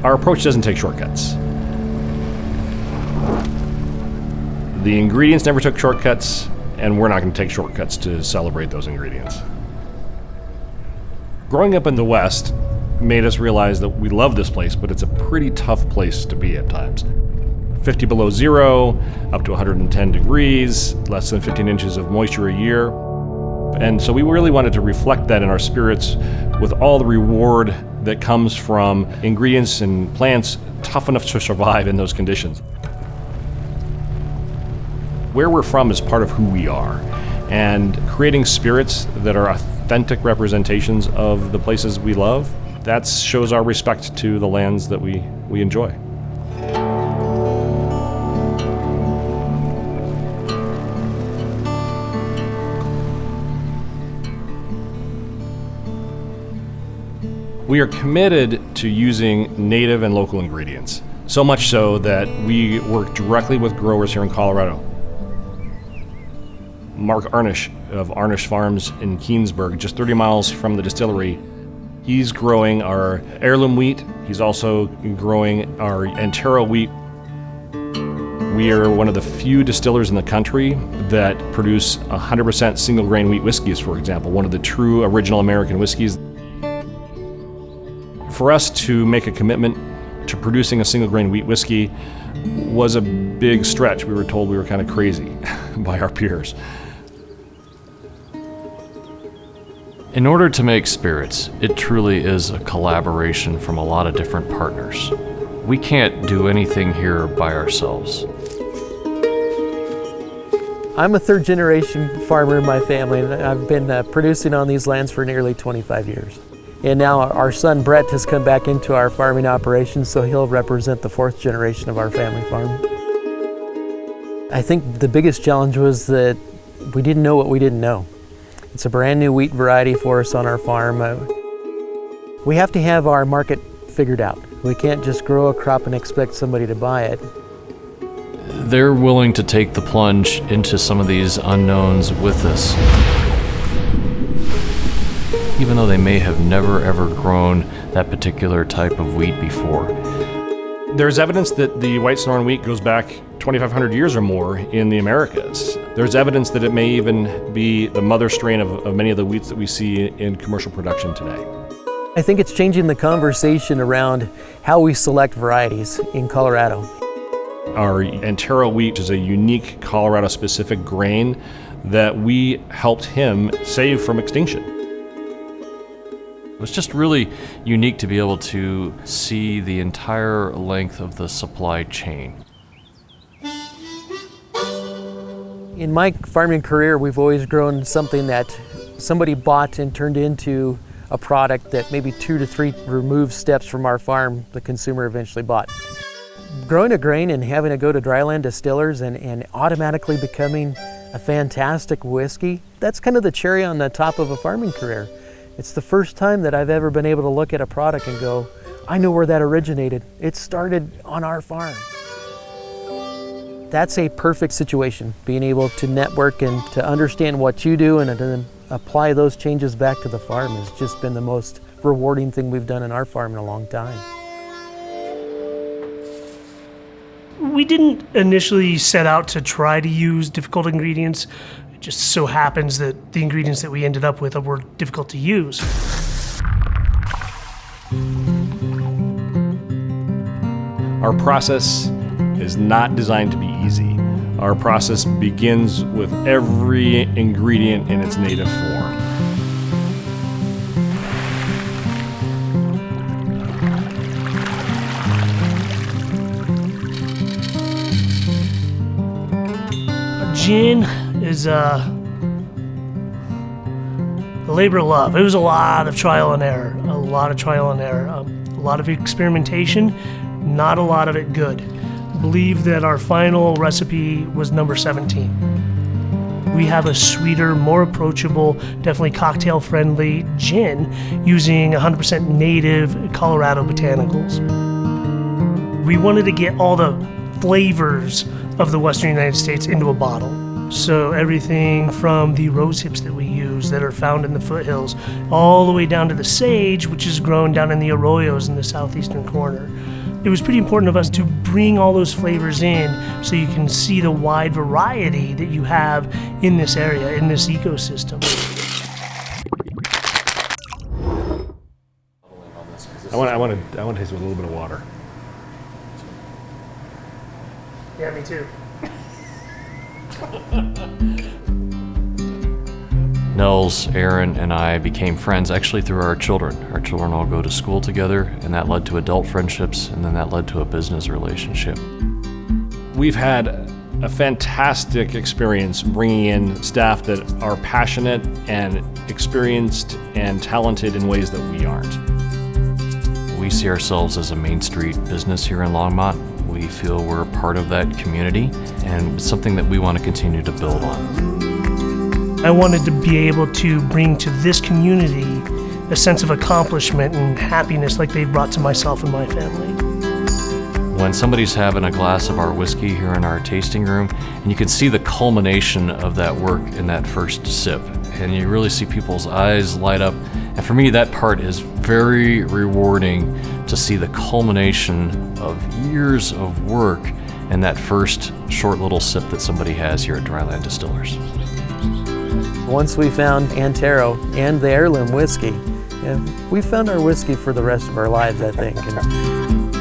Our approach doesn't take shortcuts. The ingredients never took shortcuts, and we're not going to take shortcuts to celebrate those ingredients. Growing up in the West made us realize that we love this place, but it's a pretty tough place to be at times. 50 below zero, up to 110 degrees, less than 15 inches of moisture a year. And so we really wanted to reflect that in our spirits with all the reward that comes from ingredients and plants tough enough to survive in those conditions. Where we're from is part of who we are, and creating spirits that are authentic representations of the places we love, that shows our respect to the lands that we enjoy. We are committed to using native and local ingredients, so much so that we work directly with growers here in Colorado. Mark Arnish of Arnish Farms in Keensburg, just 30 miles from the distillery, he's growing our heirloom wheat. He's also growing our Antero wheat. We are one of the few distillers in the country that produce 100% single grain wheat whiskeys, for example, one of the true original American whiskeys. For us to make a commitment to producing a single grain wheat whiskey was a big stretch. We were told we were kind of crazy by our peers. In order to make spirits, it truly is a collaboration from a lot of different partners. We can't do anything here by ourselves. I'm a third generation farmer in my family, and I've been producing on these lands for nearly 25 years. And now our son Brett has come back into our farming operations, so he'll represent the fourth generation of our family farm. I think the biggest challenge was that we didn't know what we didn't know. It's a brand new wheat variety for us on our farm. We have to have our market figured out. We can't just grow a crop and expect somebody to buy it. They're willing to take the plunge into some of these unknowns with us, even though they may have never ever grown that particular type of wheat before. There's evidence that the white Sonoran wheat goes back 2,500 years or more in the Americas. There's evidence that it may even be the mother strain of many of the wheats that we see in commercial production today. I think it's changing the conversation around how we select varieties in Colorado. Our Antero wheat is a unique Colorado-specific grain that we helped him save from extinction. It was just really unique to be able to see the entire length of the supply chain. In my farming career, we've always grown something that somebody bought and turned into a product that maybe 2 to 3 removed steps from our farm the consumer eventually bought. Growing a grain and having to go to Dry Land Distillers and automatically becoming a fantastic whiskey, that's kind of the cherry on the top of a farming career. It's the first time that I've ever been able to look at a product and go, I know where that originated. It started on our farm. That's a perfect situation, being able to network and to understand what you do and then apply those changes back to the farm has just been the most rewarding thing we've done in our farm in a long time. We didn't initially set out to try to use difficult ingredients. It just so happens that the ingredients that we ended up with were difficult to use. Our process is not designed to be easy. Our process begins with every ingredient in its native form. Gin is a labor of love. It was a lot of trial and error, a lot of experimentation, not a lot of it good. I believe that our final recipe was number 17. We have a sweeter, more approachable, definitely cocktail-friendly gin using 100% native Colorado botanicals. We wanted to get all the flavors of the Western United States into a bottle. So everything from the rose hips that we use that are found in the foothills, all the way down to the sage, which is grown down in the arroyos in the southeastern corner. It was pretty important of us to bring all those flavors in so you can see the wide variety that you have in this area, in this ecosystem. I want to taste with a little bit of water. Yeah, me too. Nels, Aaron, and I became friends actually through our children. Our children all go to school together, and that led to adult friendships, and then that led to a business relationship. We've had a fantastic experience bringing in staff that are passionate and experienced and talented in ways that we aren't. We see ourselves as a Main Street business here in Longmont. We feel we're part of that community, and it's something that we want to continue to build on. I wanted to be able to bring to this community a sense of accomplishment and happiness like they've brought to myself and my family. When somebody's having a glass of our whiskey here in our tasting room, and you can see the culmination of that work in that first sip, and you really see people's eyes light up. And for me, that part is very rewarding to see the culmination of years of work in that first short little sip that somebody has here at Dry Land Distillers. Once we found Antero and the heirloom whiskey, we found our whiskey for the rest of our lives, I think. And